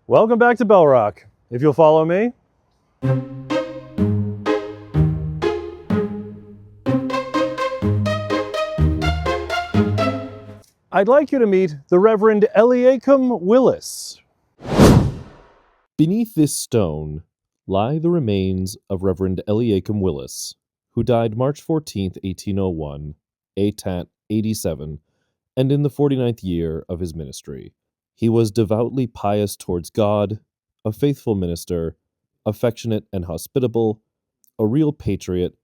Welcome back to Bell Rock. If you'll follow me. I'd like you to meet the Reverend Eliakim Willis. Beneath this stone lie the remains of Reverend Eliakim Willis, who died March 14, 1801, ATAT 87, and in the 49th year of his ministry. He was devoutly pious towards God, a faithful minister, affectionate and hospitable, a real patriot,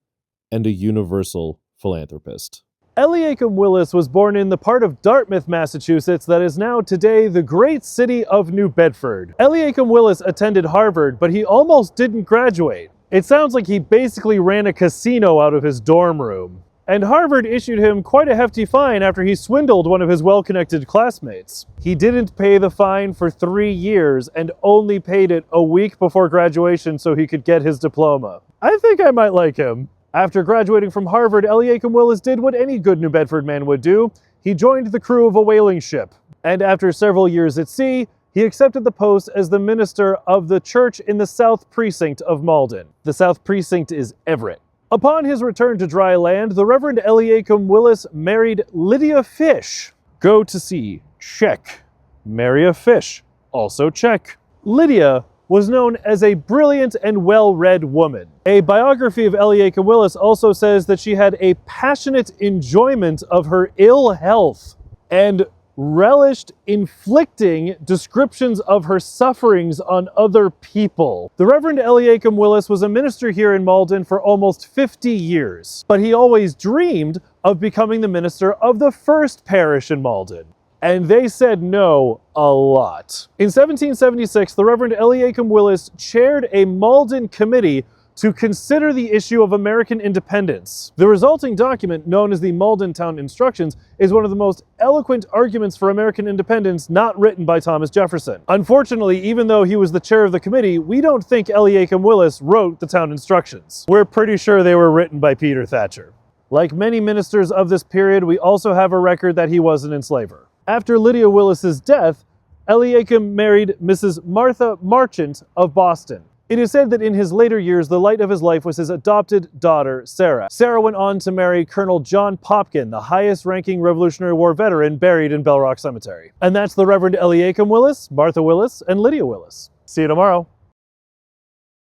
and a universal philanthropist. Eliakim Willis was born in the part of Dartmouth, Massachusetts that is now today the great city of New Bedford. Eliakim Willis attended Harvard, but he almost didn't graduate. It sounds like he basically ran a casino out of his dorm room. And Harvard issued him quite a hefty fine after he swindled one of his well-connected classmates. He didn't pay the fine for 3 years and only paid it a week before graduation so he could get his diploma. I think I might like him. After graduating from Harvard, Eliakim Willis did what any good New Bedford man would do. He joined the crew of a whaling ship. And after several years at sea, he accepted the post as the minister of the church in the South Precinct of Malden. The South Precinct is Everett. Upon his return to dry land, the Reverend Eliakim Willis married Lydia Fish. Go to sea, check. Marry a fish, also check. Lydia was known as a brilliant and well-read woman. A biography of Eliakim Willis also says that she had a passionate enjoyment of her ill health and relished inflicting descriptions of her sufferings on other people. The Reverend Eliakim Willis was a minister here in Malden for almost 50 years, but he always dreamed of becoming the minister of the first parish in Malden. And they said no a lot. In 1776, the Reverend Eliakim Willis chaired a Malden committee to consider the issue of American independence. The resulting document, known as the Malden Town Instructions, is one of the most eloquent arguments for American independence not written by Thomas Jefferson. Unfortunately, even though he was the chair of the committee, we don't think Eliakim Willis wrote the Town Instructions. We're pretty sure they were written by Peter Thatcher. Like many ministers of this period, we also have a record that he was an enslaver. After Lydia Willis's death, Eliakim married Mrs. Martha Marchant of Boston. It is said that in his later years, the light of his life was his adopted daughter, Sarah. Sarah went on to marry Colonel John Popkin, the highest-ranking Revolutionary War veteran buried in Bell Rock Cemetery. And that's the Reverend Eliakim Willis, Martha Willis, and Lydia Willis. See you tomorrow.